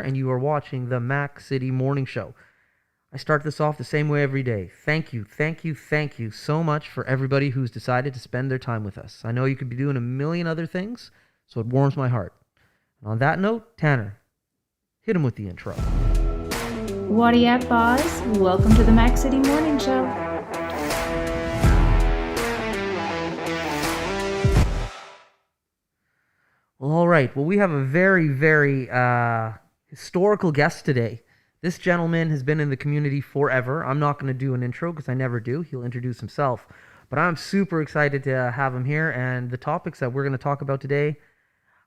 and you are watching the Mac City Morning Show. I start this off the same way every day. Thank you so much for everybody who's decided to spend their time with us. I know you could be doing a million other things, so it warms my heart. And on that note, Tanner, hit him with the intro. What are you at, boss? Welcome to the Mac City Morning Show. Well, all right. Well, we have a very, very historical guest today. This gentleman has been in the community forever. I'm not going to do an intro because I never do. He'll introduce himself. But I'm super excited to have him here. And the topics that we're going to talk about today,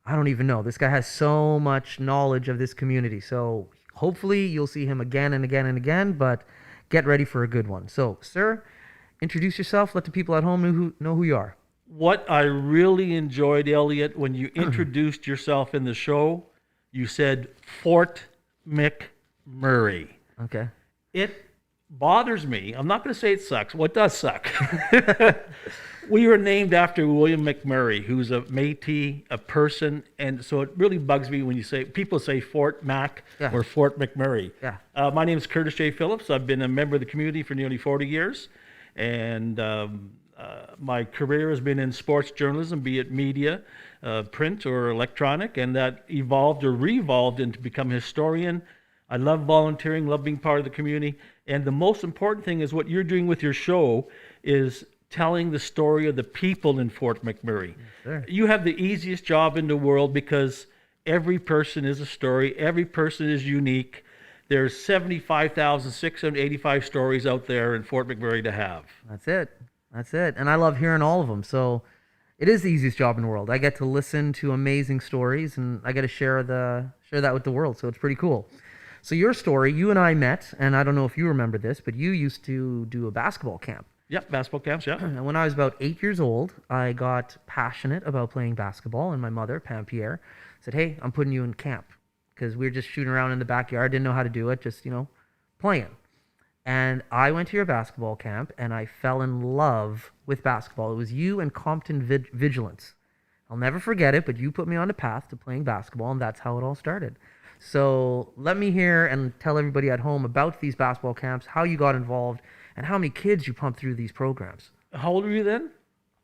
I don't even know. This guy has so much knowledge of this community. So hopefully you'll see him again and again and again. But get ready for a good one. So, sir, introduce yourself. Let the people at home know who you are. What I really enjoyed, Elliot, when you introduced yourself in the show, you said Fort McMurray. Okay. It bothers me. I'm not going to say it sucks. Well, it does suck. We were named after William McMurray, who's a Métis, a person, and so it really bugs me when people say Fort Mac or Fort McMurray. Yeah. My name is Curtis J. Phillips. I've been a member of the community for nearly 40 years, and my career has been in sports journalism, be it media, print or electronic, and that evolved or re-evolved into become a historian. I love volunteering, love being part of the community, and the most important thing is what you're doing with your show is telling the story of the people in Fort McMurray. Yes, you have the easiest job in the world because every person is a story, every person is unique. There's 75,685 stories out there in Fort McMurray to have. That's it. And I love hearing all of them. So it is the easiest job in the world. I get to listen to amazing stories, and I get to share that with the world. So it's pretty cool. So your story, you and I met, and I don't know if you remember this, but you used to do a basketball camp. Yep, basketball camps, yeah. And when I was about 8 years old, I got passionate about playing basketball, and my mother, Pam Pierre, said, "Hey, I'm putting you in camp," because we were just shooting around in the backyard, didn't know how to do it, just, playing. And I went to your basketball camp, and I fell in love with basketball. It was you and Compton Vigilance. I'll never forget it, but you put me on a path to playing basketball, and that's how it all started. So let me hear and tell everybody at home about these basketball camps, how you got involved, and how many kids you pumped through these programs. How old were you then?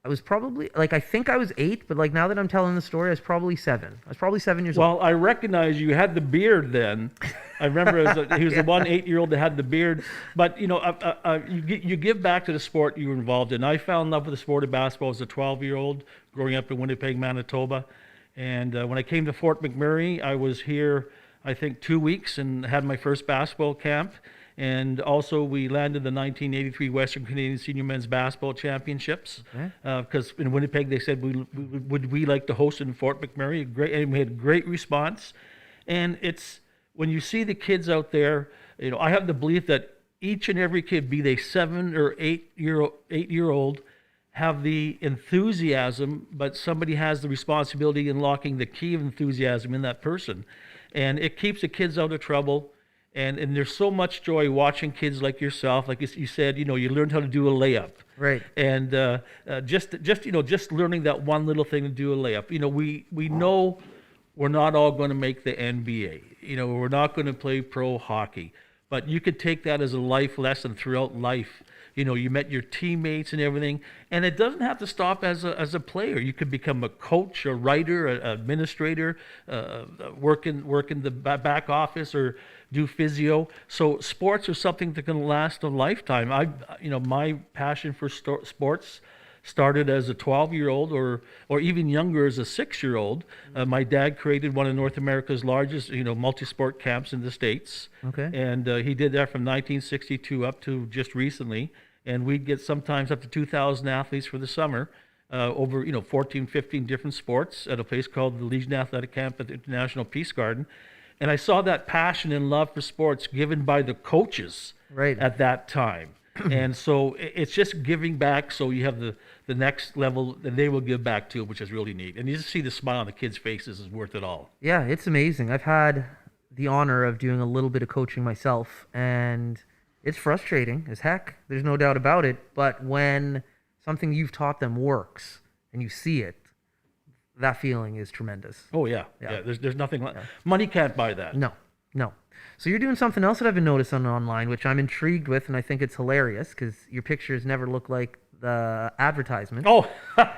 I was probably, I think I was 8, but now that I'm telling the story, I was probably 7. I was probably 7 years old. Well, I recognize you had the beard then. I remember he was the one 8-year-old that had the beard. But, you give back to the sport you were involved in. I fell in love with the sport of basketball as a 12-year-old growing up in Winnipeg, Manitoba. And when I came to Fort McMurray, I was here, I think, 2 weeks and had my first basketball camp. And also we landed the 1983 Western Canadian Senior Men's Basketball Championships. Because in Winnipeg they said, would we like to host it in Fort McMurray? And we had great response. And it's, when you see the kids out there, I have the belief that each and every kid, be they 7 or 8-year-old, have the enthusiasm, but somebody has the responsibility in locking the key of enthusiasm in that person. And it keeps the kids out of trouble. And there's so much joy watching kids like yourself, like you said, you learned how to do a layup, right? And just learning that one little thing to do a layup. We know we're not all going to make the NBA. We're not going to play pro hockey, but you could take that as a life lesson throughout life. You met your teammates and everything, and it doesn't have to stop as a player. You could become a coach, a writer, an administrator, work in the back office, or do physio. So sports are something that can last a lifetime. My passion for sports started as a 12-year-old or even younger as a 6-year-old. My dad created one of North America's largest, multi-sport camps in the States. Okay. And he did that from 1962 up to just recently. And we'd get sometimes up to 2,000 athletes for the summer over, 14, 15 different sports at a place called the Legion Athletic Camp at the International Peace Garden. And I saw that passion and love for sports given by the coaches at that time. And so it's just giving back, so you have the next level that they will give back to, which is really neat. And you just see the smile on the kids' faces is worth it all. Yeah, it's amazing. I've had the honor of doing a little bit of coaching myself, and it's frustrating as heck. There's no doubt about it. But when something you've taught them works and you see it, that feeling is tremendous. Oh, yeah. There's nothing like money can't buy that. No. No. So you're doing something else that I've been noticing online, which I'm intrigued with, and I think it's hilarious because your pictures never look like the advertisement. Oh,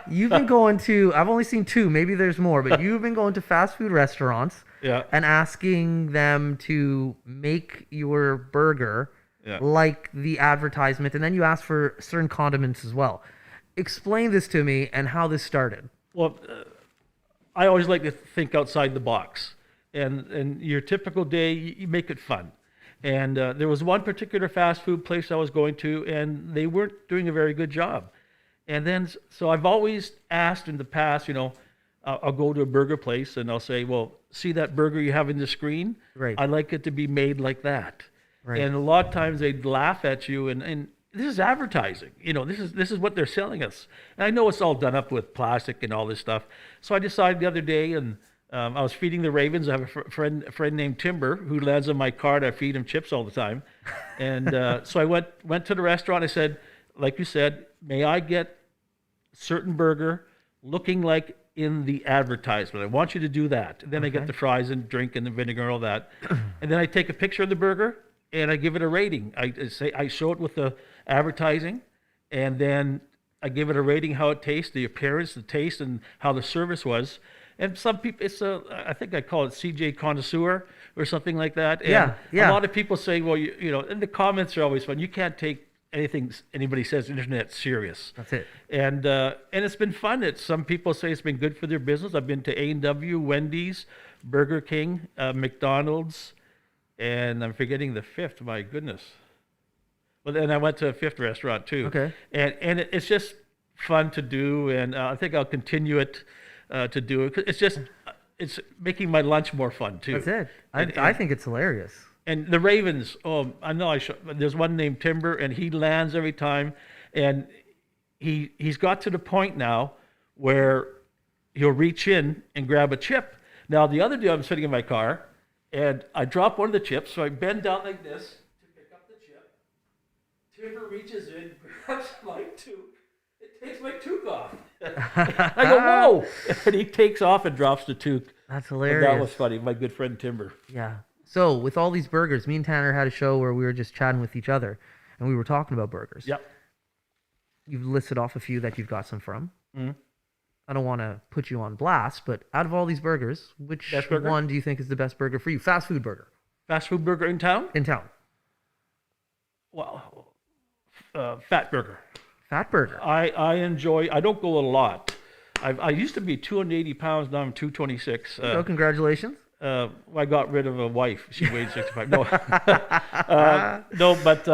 You've been going to, I've only seen two, maybe there's more, but you've been going to fast food restaurants yeah. and asking them to make your burger Yeah. like the advertisement, and then you ask for certain condiments as well. Explain this to me and how this started. Well, I always like to think outside the box. And your typical day, you make it fun. And there was one particular fast food place I was going to, and they weren't doing a very good job. And then, so I've always asked in the past, I'll go to a burger place and I'll say, well, see that burger you have in the screen? Right. I like it to be made like that. Right. And a lot of times they'd laugh at you, and this is advertising. This is what they're selling us. And I know it's all done up with plastic and all this stuff. So I decided the other day, and I was feeding the ravens. I have a friend named Timber who lands on my cart. I feed him chips all the time. And so I went to the restaurant. I said, like you said, may I get certain burger looking like in the advertisement? I want you to do that. And then I get the fries and drink and the vinegar and all that. And then I take a picture of the burger and I give it a rating. I show it with the advertising, and then I give it a rating, how it tastes, the appearance, the taste, and how the service was. And some people, I think I call it CJ Connoisseur or something like that. And yeah. a lot of people say, well, and the comments are always fun. You can't take anything anybody says on the internet serious. That's it. And it's been fun. Some people say it's been good for their business. I've been to A&W, Wendy's, Burger King, McDonald's, and I'm forgetting the fifth. My goodness. Well, then I went to a fifth restaurant too. Okay. And it's just fun to do, and I think I'll continue it to do it. It's making my lunch more fun too. That's it. I think it's hilarious. And the Ravens, I know there's one named Timber, and he lands every time, and he's got to the point now where he'll reach in and grab a chip. Now the other day I'm sitting in my car, and I drop one of the chips, so I bend down like this to pick up the chip. Timber reaches in, grabs my toque. It takes my toque off. I go, whoa! And he takes off and drops the toque. That's And hilarious. that was funny. My good friend Timber. Yeah. So with all these burgers, me and Tanner had a show where we were just chatting with each other, and we were talking about burgers. Yep. You've listed off a few that you've got some from. Mm-hmm. I don't want to put you on blast, but out of all these burgers, which Best burger? one do you think is the best burger for you? Fast food burger Fast food burger in town? in town. Well, Fat Burger. Fat burger. I enjoy. I don't go a lot. I used to be 280 pounds. Now I'm 226. So congratulations. I got rid of a wife. She weighed 65. No, no, but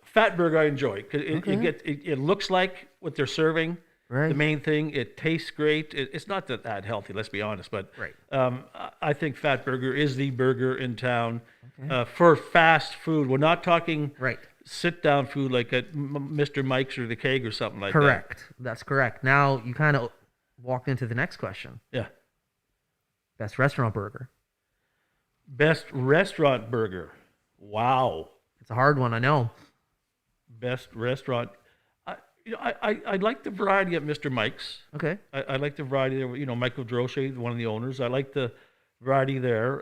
Fat Burger I enjoy because it looks like what they're serving. Right. The main thing, it tastes great. It's not that healthy, let's be honest, but Right. I think Fat Burger is the burger in town for fast food. We're not talking Right. sit-down food like at Mr. Mike's or the Keg or something like Correct. That's correct. Now you kind of walked into the next question. that. Yeah. Best restaurant burger. Best restaurant burger. Wow. It's a hard one, I know. Best restaurant. I like the variety at Mr. Mike's. Okay. I like the variety there. Michael Drosche, one of the owners. I like the variety there.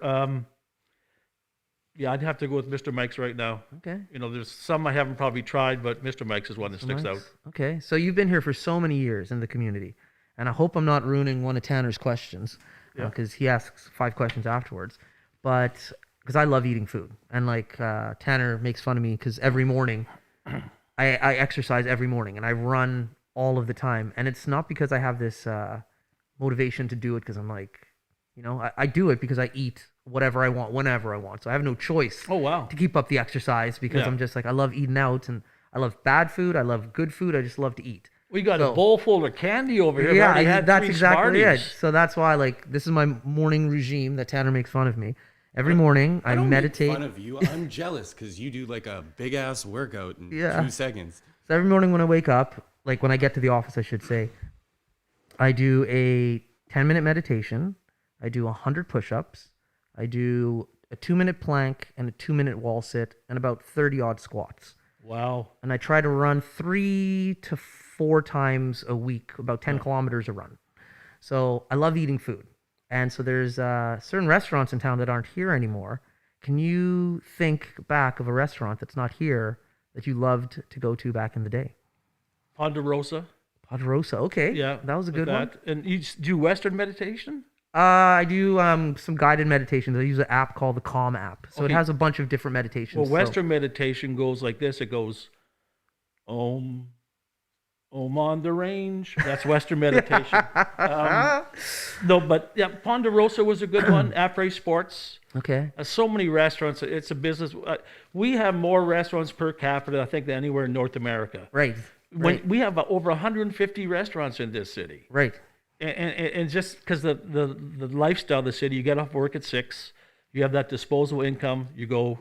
Yeah, I'd have to go with Mr. Mike's right now. Okay. There's some I haven't probably tried, but Mr. Mike's is one that sticks out. Okay. So you've been here for so many years in the community, and I hope I'm not ruining one of Tanner's questions because he asks 5 questions afterwards. But because I love eating food, and Tanner makes fun of me because every morning I exercise every morning and I run all of the time, and it's not because I have this motivation to do it because I'm I do it because I eat whatever I want whenever I want, so I have no choice. Oh, wow. To keep up the exercise because Yeah. I'm just I love eating out, and I love bad food, I love good food, I just love to eat. We got a bowl full of candy over here. Yeah, I had that's 3 exactly it. Smarties. So that's why this is my morning regime that Tanner makes fun of me. Every morning I don't meditate. Make fun of you. I'm jealous because you do like a big ass workout in 2 seconds. So every morning when I wake up, when I get to the office, I should say, I do a 10-minute meditation. I do 100 push-ups. I do a 2-minute plank and a 2-minute wall sit and about 30 odd squats. Wow. And I try to run 3 to 4 times a week, about 10 kilometers a run. So I love eating food. And so there's certain restaurants in town that aren't here anymore. can you think back of a restaurant that's not here that you loved to go to back in the day? Ponderosa. Ponderosa. Okay. Yeah. That was a with good one. that. And you do Western meditation? I do some guided meditations. I use an app called the Calm app. So it Okay. has a bunch of different meditations. Well, So- Western meditation goes like this. It goes, Om, Om on the range. That's Western meditation. No, but yeah, Ponderosa was a good one. Après Sports. Okay. So many restaurants. It's a business. We have more restaurants per capita, I think, than anywhere in North America. Right. When we have over 150 restaurants in this city. Right. And just because the lifestyle of the city, you get off work at 6, you have that disposable income, you go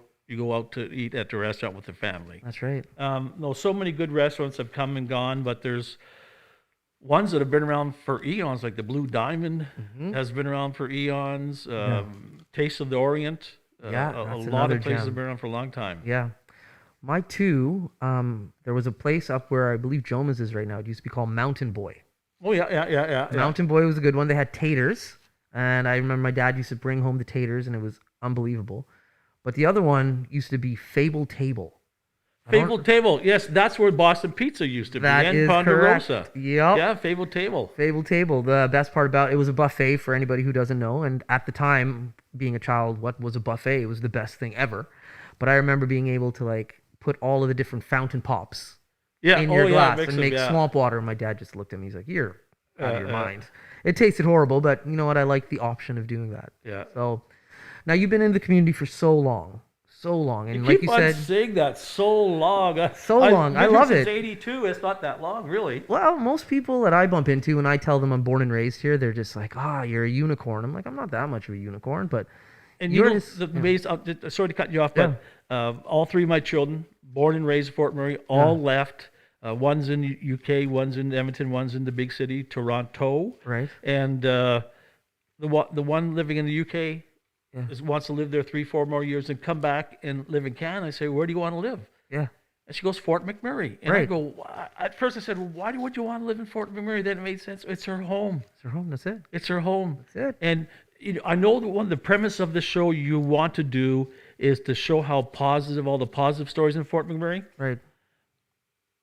out to eat at the restaurant with the family. That's right. No, so many good restaurants have come and gone, but there's ones that have been around for eons, like the Blue Diamond has been around for eons. Taste of the Orient, Yeah, a that's lot another of places gem. have been around for a long time. Yeah. My two, there was a place up where I believe Jomas is right now. It used to be called Mountain Boy. Oh yeah. Mountain Boy was a good one. They had taters, and I remember my dad used to bring home the taters, and it was unbelievable. But the other one used to be Fable Table. Fable Table, yes, that's where Boston Pizza used to be. That And is Ponderosa. correct. Yep. Yeah, Fable Table. Fable Table. The best part about it was a buffet for anybody who doesn't know. And at the time, being a child, what was a buffet? It was the best thing ever. But I remember being able to like put all of the different fountain pops Yeah, in your glass mix and them, make yeah. swamp water. And my dad just looked at me. He's like, "You're out of your mind." It tasted horrible, but you know what? I like the option of doing that. Yeah. So now you've been in the community for so long, and You like keep you on said, saying that so long. So long. I lived love here it. Since '82, it's not that long, really. well, most people that I bump into when I tell them I'm born and raised here, they're just like, you're a unicorn. I'm like, I'm not that much of a unicorn, but And you're you know, just- the base, sorry to cut you off, but all three of my children, born and raised in Fort McMurray, all left. One's in UK, one's in Edmonton, one's in the big city, Toronto. Right. And the one living in the UK wants to live there 3-4 more years and come back and live in Canada. I say, where do you want to live? Yeah. And she goes, Fort McMurray. And I Right. go, "Why?" At first I said, well, why would you want to live in Fort McMurray? Then it made sense. It's her home. It's her home. That's it. It's her home. That's it. And you know, I know that one of the premise of the show you want to do is to show how positive, all the positive stories in Fort McMurray. Right.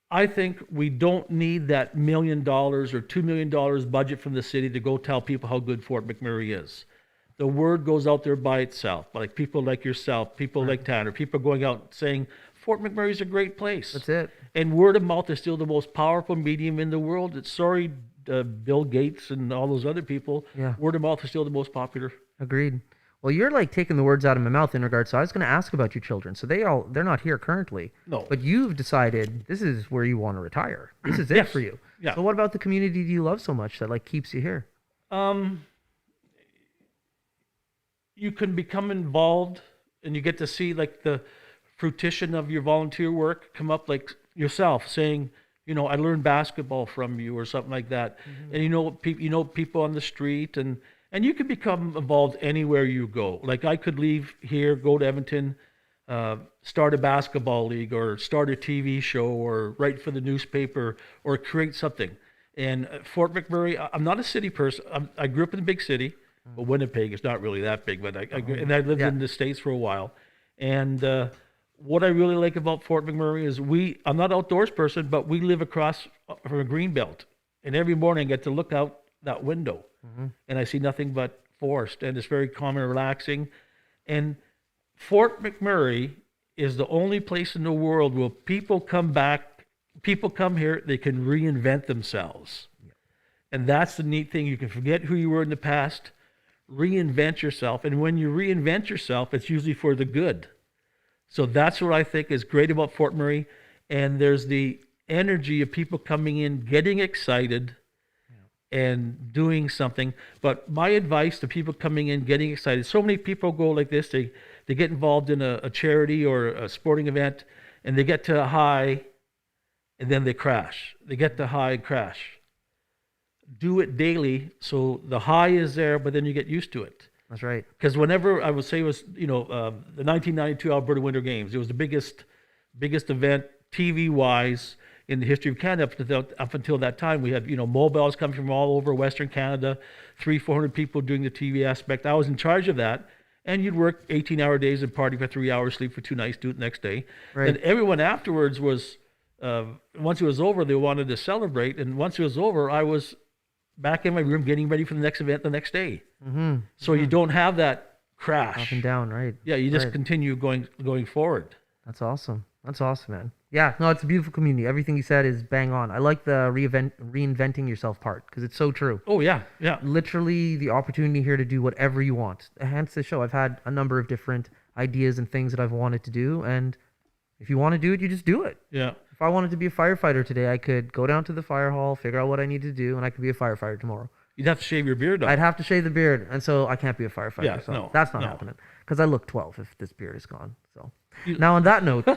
I think we don't need that $1 million or $2 million budget from the city to go tell people how good Fort McMurray is. The word goes out there by itself, like people like yourself, people like Tanner, people going out saying, Fort McMurray is a great place. That's it. And word of mouth is still the most powerful medium in the world. It's sorry, Bill Gates and all those other people. Yeah. Word of mouth is still the most popular. Agreed. Well, you're like taking the words out of my mouth in regards. So I was going to ask about your children. So they're not here currently. No. But you've decided this is where you want to retire. This is it Yes. for you. Yeah. So what about the community do you love so much that like keeps you here? You can become involved and you get to see like the fruition of your volunteer work come up, like yourself saying, you know, I learned basketball from you or something like that. And you know people on the street and you can become involved anywhere you go. Like I could leave here, go to Edmonton, start a basketball league or start a TV show or write for the newspaper or create something. And Fort McMurray, I'm not a city person. I grew up in a big city. Well, Winnipeg is not really that big, but I lived in the States for a while. And what I really like about Fort McMurray is I'm not an outdoors person, but we live across from a green belt. And every morning I get to look out that window and I see nothing but forest, and it's very calm and relaxing. And Fort McMurray is the only place in the world where people come here, they can reinvent themselves. And that's the neat thing. You can forget who you were in the past, reinvent yourself. And when you reinvent yourself, it's usually for the good. So that's what I think is great about Fort McMurray. And there's the energy of people coming in, getting excited and doing something. But my advice to people coming in, getting excited, so many people go like this, they get involved in a charity or a sporting event and they get to a high and then they crash. They get to high and crash. Do it daily so the high is there, but then you get used to it. That's right. Because whenever I would say it was, the 1992 Alberta Winter Games, it was the biggest event TV-wise in the history of Canada up until that time. We had, mobiles coming from all over Western Canada, 300-400 people doing the TV aspect. I was in charge of that, and you'd work 18-hour days and party for 3 hours, sleep for 2 nights, do it the next day. Right. And everyone afterwards was, once it was over, they wanted to celebrate. And once it was over, I was back in my room getting ready for the next event the next day. So you don't have that crash. Up and down, right? Yeah, you just continue going forward. That's awesome. That's awesome, man. Yeah, no, it's a beautiful community. Everything you said is bang on. I like the reinventing yourself part because it's so true. Oh, yeah, yeah. Literally the opportunity here to do whatever you want. Hence the show. I've had a number of different ideas and things that I've wanted to do, and if you want to do it, you just do it. Yeah. If I wanted to be a firefighter today, I could go down to the fire hall, figure out what I need to do, and I could be a firefighter tomorrow. You'd have to shave your beard off. I'd have to shave the beard, and so I can't be a firefighter. Yeah, so no, that's not no. happening because I look 12 if this beard is gone. So now on that note,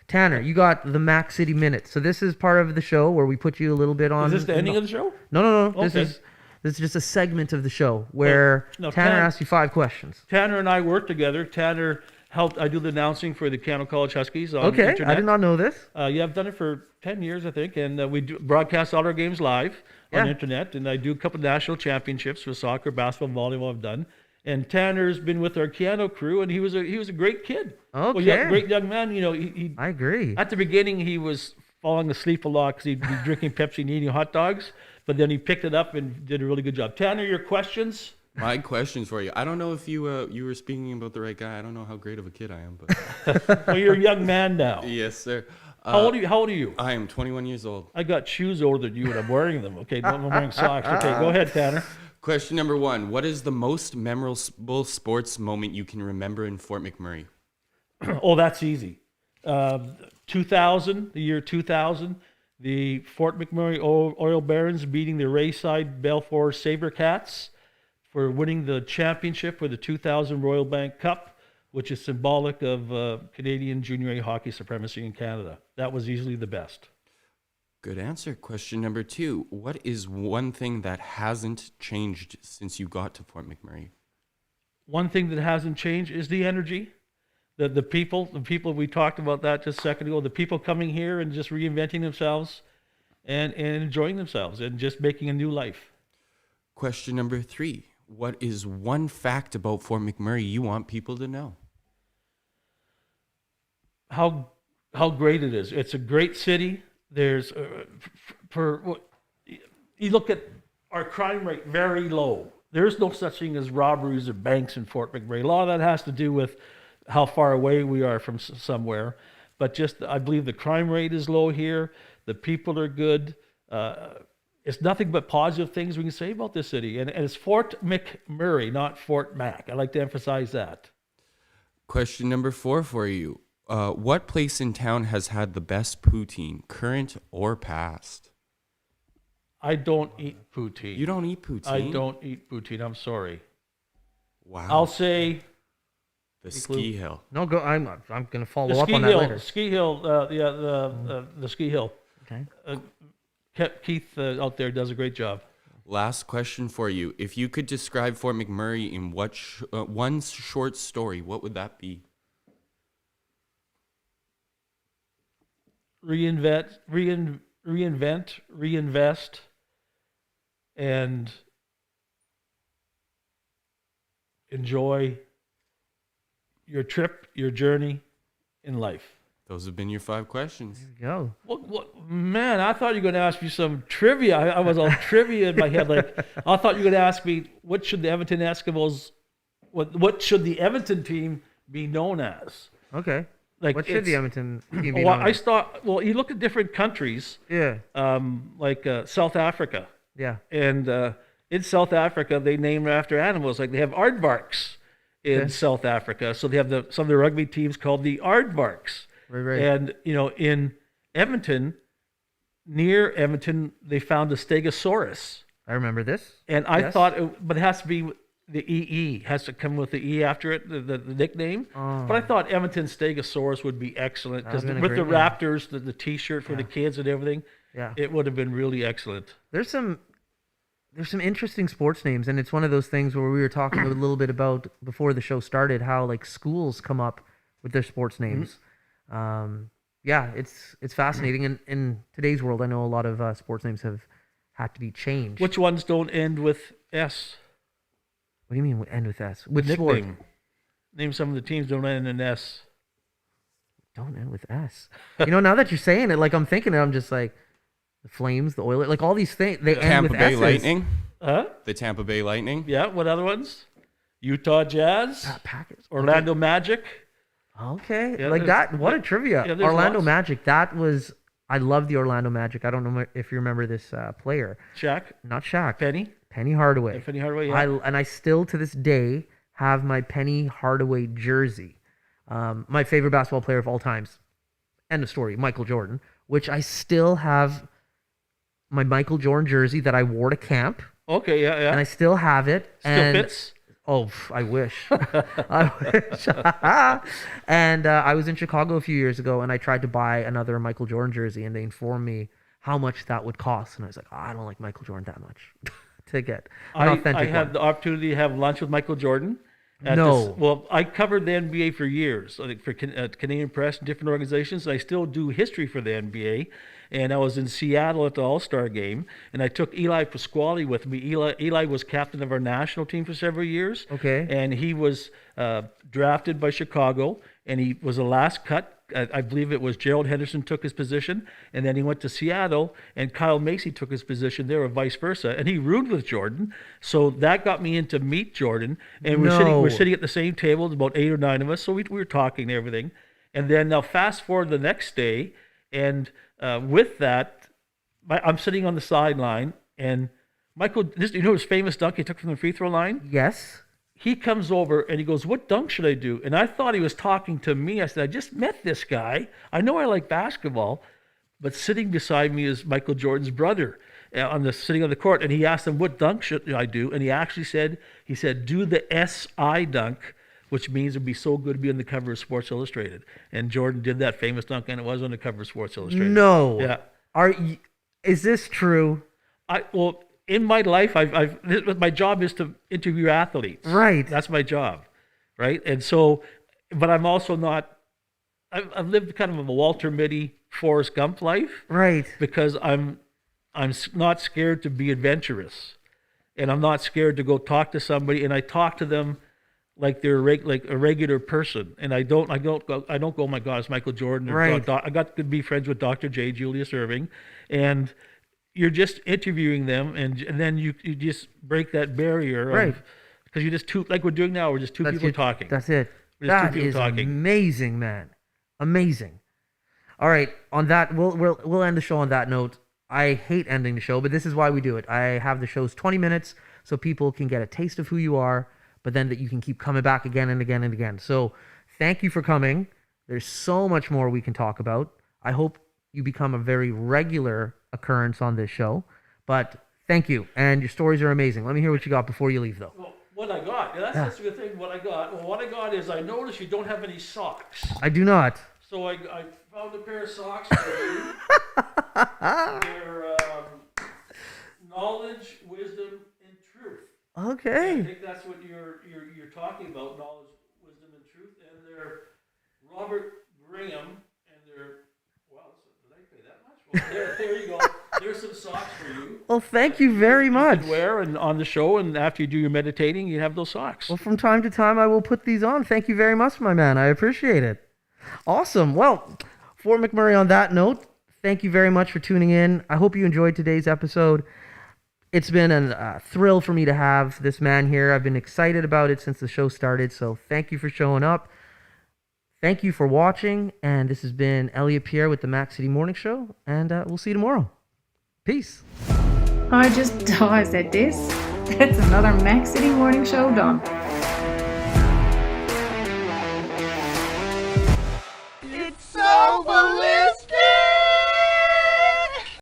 Tanner, you got the Mac City Minute. So this is part of the show where we put you a little bit on. Is this the ending of the show? No. Okay. This is just a segment of the show where No, Tanner asks you 5 questions. Tanner and I work together. Tanner helped. I do the announcing for the Canada College Huskies on the Okay, internet. I did not know this. Yeah, I've done it for 10 years, I think, and we do broadcast all our games live on the internet, and I do a couple of national championships for soccer, basketball, volleyball I've done. And Tanner's been with our Keanu crew, and he was a great kid. Okay. Well, yeah, great young man. You know, he I agree. at the beginning he was falling asleep a lot because he'd be drinking Pepsi and eating hot dogs, but then he picked it up and did a really good job. Tanner, your questions? My questions for you. I don't know if you were speaking about the right guy. I don't know how great of a kid I am, but Well, you're a young man now. yes, sir. How old are you? I am 21 years old. I got shoes older than you, and I'm wearing them. Okay, I'm wearing socks. Okay, go ahead, Tanner. Question number 1. What is the most memorable sports moment you can remember in Fort McMurray? Oh, that's easy. 2000, the year 2000, the Fort McMurray Oil Barons beating the Rayside Balfour Sabercats for winning the championship for the 2000 Royal Bank Cup, which is symbolic of Canadian junior A hockey supremacy in Canada. That was easily the best. Good answer. Question number 2. What is one thing that hasn't changed since you got to Fort McMurray? One thing that hasn't changed is the energy. The people we talked about that just a second ago, the people coming here and just reinventing themselves and enjoying themselves and just making a new life. Question number 3. What is one fact about Fort McMurray you want people to know? How great it is. It's a great city. There's you look at our crime rate, very low. There's no such thing as robberies or banks in Fort McMurray. A lot of that has to do with how far away we are from somewhere. But just, I believe the crime rate is low here. The people are good. It's nothing but positive things we can say about this city. And it's Fort McMurray, not Fort Mac. I like to emphasize that. Question number 4 for you. What place in town has had the best poutine, current or past? I don't eat poutine. You don't eat poutine? I don't eat poutine. I'm sorry. Wow. I'll say the Ski Hill. No, go. I'm going to follow the up Ski on that Hill. later. Ski Hill. The Ski Hill. Okay. Keith out there does a great job. Last question for you. If you could describe Fort McMurray in one short story, what would that be? Reinvent, reinvest, and enjoy your trip, your journey in life. Those have been your 5 questions. There we go. What, man, I thought you were going to ask me some trivia. I was all trivia in my head. Like, I thought you were going to ask me, what should the Edmonton Eskimos, what should the Edmonton team be known as? Okay. Like, What should the Edmonton team be Well, known as? you look at different countries, Yeah. like South Africa. Yeah. And in South Africa, they name after animals. Like they have aardvarks in South Africa. So they have some of the rugby teams called the aardvarks. Right. And, in Edmonton, near Edmonton, they found a stegosaurus. I remember this. And I Yes. thought, but it has to be the EE, has to come with the E after it, the nickname. Oh. But I thought Edmonton stegosaurus would be excellent because That would've with been a the great name. Raptors, the T-shirt for the kids and everything, Yeah. it would have been really excellent. There's some interesting sports names, and it's one of those things where we were talking a little bit about before the show started how like schools come up with their sports names. Yeah, it's fascinating. And in today's world, I know a lot of sports names have had to be changed. Which ones don't end with S? What do you mean end with S? With sport? Nickname. Name some of the teams don't end in S. Don't end with S. Now that you're saying it, like I'm thinking it, I'm just like the Flames, the Oilers, like all these things. They end Tampa with Bay S's. Lightning. Huh? The Tampa Bay Lightning. Yeah. What other ones? Utah Jazz. Packers. Orlando Magic. Okay, Yeah, like that. What a trivia! yeah, there's Orlando lots. Magic. That was. I love the Orlando Magic. I don't know if you remember this player. Shaq. Not Shaq. Penny Hardaway. Penny Hardaway. Yeah. I still to this day have my Penny Hardaway jersey. My favorite basketball player of all times. End of story. Michael Jordan, which I still have my Michael Jordan jersey that I wore to camp, Okay. Yeah. Yeah. and I still have it. Still fits. Oh, I wish. I wish. And I was in Chicago a few years ago, and I tried to buy another Michael Jordan jersey, and they informed me how much that would cost. And I was like, I don't like Michael Jordan that much to get an authentic I had one. the opportunity to have lunch with Michael Jordan. No. I covered the NBA for years, I think for Canadian Press and different organizations. I still do history for the NBA, and I was in Seattle at the All-Star game, and I took Eli Pasquale with me. Eli was captain of our national team for several years. Okay. And he was drafted by Chicago, and he was the last cut. I believe it was Gerald Henderson took his position, and then he went to Seattle, and Kyle Macy took his position there, or vice versa. And he roomed with Jordan, so that got me in to meet Jordan. And we're sitting at the same table, about 8 or 9 of us, so we were talking and everything. And then now fast forward the next day, and with that, I'm sitting on the sideline, and Michael, his famous dunk he took from the free throw line? Yes. He comes over and he goes, "What dunk should I do?" And I thought he was talking to me. I said, "I just met this guy. I know I like basketball." But sitting beside me is Michael Jordan's brother sitting on the court. And he asked him, "What dunk should I do?" And he actually said, "Do the SI dunk," which means it'd be so good to be on the cover of Sports Illustrated. And Jordan did that famous dunk, and it was on the cover of Sports Illustrated. No. Yeah. Is this true? In my life, my job is to interview athletes. Right. That's my job, right? And so, but I'm also not. I've lived kind of a Walter Mitty, Forrest Gump life, Right. because I'm not scared to be adventurous, and I'm not scared to go talk to somebody, and I talk to them like they're like a regular person, and I don't go, "Oh my God, it's Michael Jordan." Or Right. I got to be friends with Dr. J. Julius Irving, and you're just interviewing them, and then you just break that barrier, Right? Because you're just two, like we're doing now. We're just two people talking. That's it. We're just two That people is talking. amazing, man. Amazing. All right. On that, we'll end the show on that note. I hate ending the show, but this is why we do it. I have the show's 20 minutes so people can get a taste of who you are, but then that you can keep coming back again and again and again. So thank you for coming. There's so much more we can talk about. I hope you become a very regular occurrence on this show, but thank you. And your stories are amazing. Let me hear what you got before you leave, though. Well, what I got, that's the good thing. What I got, well, what I got is I noticed you don't have any socks. I do not. So I found a pair of socks for you. They're knowledge, wisdom, and truth. I Okay. think that's what you're talking about, knowledge, wisdom, and truth. And they're Robert Graham, and they're, wow, did I pay that much? Well, there you go. There's some socks for you. Well, thank you very much. You can wear and on the show, and after you do your meditating, you have those socks. Well, from time to time, I will put these on. Thank you very much, my man. I appreciate it. Awesome. Well, Fort McMurray, on that note, thank you very much for tuning in. I hope you enjoyed today's episode. It's been a thrill for me to have this man here. I've been excited about it since the show started, so thank you for showing up. Thank you for watching, and this has been Elliot Pierre with the Mac City Morning Show, and we'll see you tomorrow. Peace. I said this. That's another Mac City Morning Show done.